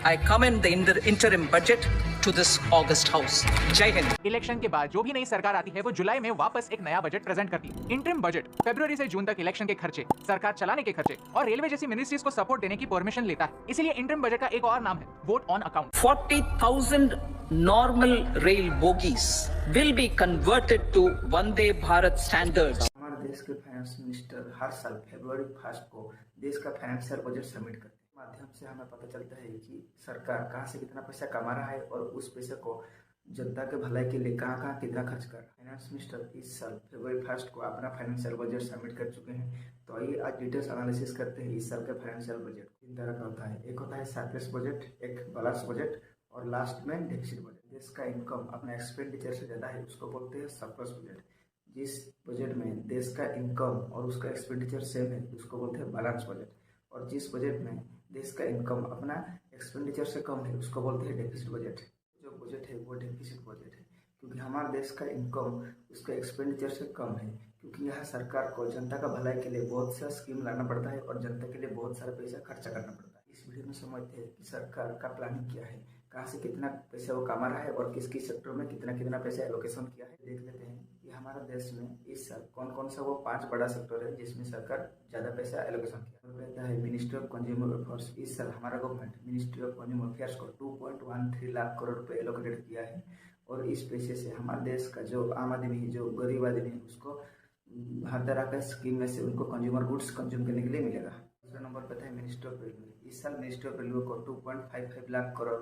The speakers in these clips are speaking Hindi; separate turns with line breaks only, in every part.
I commend the interim budget to this August House. Jai Hind.
Election के बाद जो भी नई सरकार आती है वो जुलाई में वापस एक नया बजट प्रेजेंट करती है। इंटरिम बजट फरवरी से जून तक इलेक्शन के खर्चे, सरकार चलाने के खर्चे और रेलवे जैसी मिनिस्ट्रीज को सपोर्ट देने की परमिशन लेता है। इसीलिए इंटरिम बजट का एक और नाम है vote on account.
40,000 normal rail bogies will be converted to Vande Bharat standards.
हमारे देश के फाइनेंस मिनिस्टर हर साल फरवरी 1 को देश का फाइनेंशियल बजट सबमिट करते हैं। माध्यम से हमें पता चलता है कि सरकार कहां से कितना पैसा कमा रहा है और उस पैसे को जनता के भलाई के लिए कहां कहां कितना खर्च कर रहा है। फाइनेंस मिनिस्टर इस साल फरवरी 1 को अपना फाइनेंशियल बजट सबमिट कर चुके हैं। तो आइए आज डिटेल्स एनालिसिस करते हैं इस साल के फाइनेंशियल बजट। तीन तरह का होता है, एक होता है सरप्लस बजट, एक बैलेंस बजट और लास्ट में डेफिसिट बजट। देश का इनकम अपना एक्सपेंडिचर से ज्यादा है उसको बोलते हैं सरप्लस बजट। जिस बजट में देश का इनकम और उसका एक्सपेंडिचर सेम है उसको बोलते हैं बैलेंस बजट। और जिस बजट में देश का इनकम अपना एक्सपेंडिचर से कम है उसको बोलते हैं डेफिसिट बजट। जो बजट है वो डेफिसिट बजट है क्योंकि हमारे देश का इनकम उसका एक्सपेंडिचर से कम है, क्योंकि यह सरकार को जनता का भलाई के लिए बहुत सा स्कीम लाना पड़ता है और जनता के लिए बहुत सारा पैसा खर्चा करना पड़ता है। इस वीडियो में समझते हैं कि सरकार का प्लानिंग क्या है, कहाँ से कितना पैसा वो कमा रहा है और किस किस सेक्टर में कितना कितना पैसा एलोकेशन किया है। देख लेते हैं कि हमारे देश में इस साल कौन कौन सा वो 5 बड़ा सेक्टर है जिसमें सरकार ज्यादा पैसा एलोकेशन किया है। मिनिस्ट्री ऑफ कंज्यूमर अफेयर्स, इस साल हमारा government ministry of consumer affairs को 2.13 लाख करोड़ रुपए एलोकेटेड किया है। और इस पैसे से हमारे देश का जो आम आदमी है, जो गरीब आदमी है, उसको हर तरह का स्कीम में से उनको कंज्यूमर गुड्स कंज्यूम करने के लिए मिलेगा। दूसरा नंबर पर है मिनिस्ट्री ऑफ रेलवे। इस साल मिनिस्ट्री ऑफ रेलवे को 2.55 लाख करोड़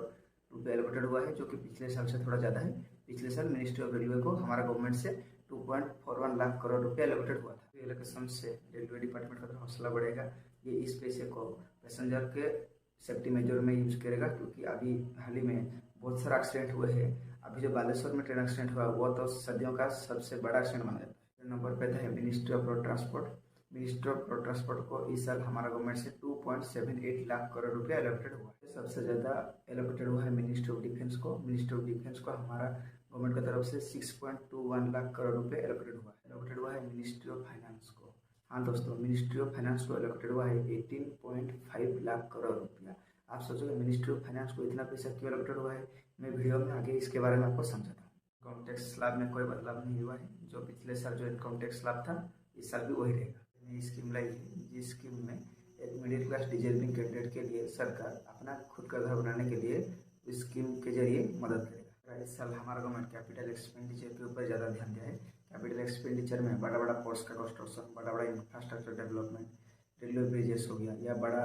रुपए एलोकेटेड हुआ है, जो कि पिछले साल से थोड़ा ज्यादा है। पिछले साल मिनिस्ट्री ऑफ रेलवे को हमारा गवर्नमेंट से 2.41 लाख करोड़ रुपए एलोकेटेड हुआ था। एलोकेशन से रेलवे डिपार्टमेंट का हौसला बढ़ेगा। ये इस पैसे को पैसेंजर के सेफ्टी मेजर में यूज करेगा, क्योंकि अभी हाल ही में बहुत सारा एक्सीडेंट हुए हैं। अभी जो बालेश्वर में ट्रेन एक्सीडेंट हुआ वो तो सदियों का सबसे बड़ा एक्सीडेंट माना जाता है। नंबर पे है ministry of road transport. Ministry of road transport को इस साल हमारा गवर्नमेंट से 2.78 लाख करोड़ रुपया एलोकेटेड हुआ है। सबसे ज्यादा एलोकेटेड हुआ है मिनिस्ट्री ऑफ डिफेंस को। मिनिस्ट्री ऑफ डिफेंस को हमारा गवर्नमेंट की तरफ से 6.21 लाख करोड़ रुपए एलोकेटेड हुआ है मिनिस्ट्री ऑफ फाइनेंस को। हाँ दोस्तों, मिनिस्ट्री ऑफ फाइनेंस को एलोकेटेड हुआ है 18.5 लाख करोड़ रुपया। आप सोचोगे मिनिस्ट्री ऑफ फाइनेंस को इतना पैसा क्यों एलोकेटेड हुआ है, मैं वीडियो में आगे इसके बारे में आपको समझाता हूँ। इनकम टैक्स स्लैब में कोई बदलाव नहीं हुआ है। जो पिछले साल जो इनकम टैक्स स्लैब था इस साल भी वही रहेगा। नई स्कीम लाई है जिस स्कीम में एक मिडिल क्लास डिजर्विंग कैंडिडेट के लिए सरकार अपना खुद का घर बनाने के लिए इस स्कीम के जरिए मदद करेगा। इस साल हमारा गवर्नमेंट कैपिटल एक्सपेंडिचर के ऊपर ज़्यादा ध्यान दिया है। कैपिटल एक्सपेंडिचर में बड़ा बड़ा पोर्ट्स का कंस्ट्रक्शन, बड़ा बड़ा इंफ्रास्ट्रक्चर डेवलपमेंट, रेलवे ब्रिजेस हो गया या बड़ा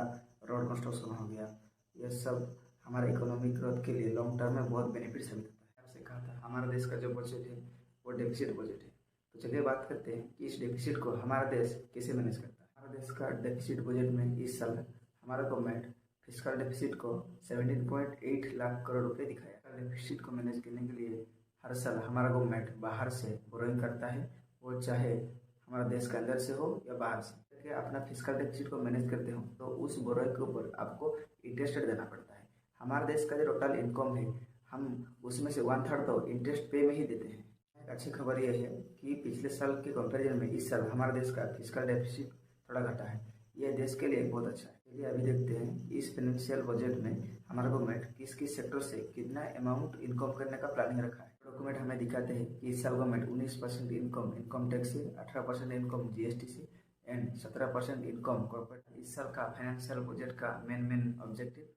रोड कंस्ट्रक्शन हो गया, यह सब हमारे इकोनॉमिक ग्रोथ के लिए लॉन्ग टर्म में बहुत बेनिफिट साबित होता है। आपसे कहा था हमारा देश का जो बजट है वो डेफिसिट बजट है। तो चलिए बात करते हैं कि इस डेफिसिट को हमारा देश कैसे मैनेज करता है। हमारा देश का डेफिसिट बजट में इस साल हमारा गवर्नमेंट फिस्कल डेफिसिट को 17.8 लाख करोड़ रुपए दिखाया। डेफिसिट को मैनेज करने के लिए हर साल हमारा गवर्नमेंट बाहर से बोरोइंग करता है, वो चाहे हमारा देश के अंदर से हो या बाहर से। अपना फिस्कल डेफिसिट को मैनेज करते हो तो उस बोरोइंग के ऊपर आपको इंटरेस्ट देना पड़ता है। हमारे देश का जो टोटल इनकम है हम उसमें से 1/3 तो इंटरेस्ट पे में ही देते हैं। एक अच्छी खबर यह है कि पिछले साल के कंपैरिजन में इस साल हमारे देश का फिस्कल डेफिसिट थोड़ा घटा है। यह देश के लिए बहुत अच्छा है। चलिए अभी देखते हैं इस फाइनेंशियल बजट में हमारा गवर्नमेंट किस किस सेक्टर से कितना अमाउंट इनकम करने का प्लानिंग रखा है। डॉक्यूमेंट हमें दिखाते हैं कि इस साल गवर्नमेंट 19% इनकम टैक्स से, 18% इनकम जीएसटी से एंड 17% इनकम कॉर्पोरेट। इस साल का फाइनेंशियल बजट का मेन ऑब्जेक्टिव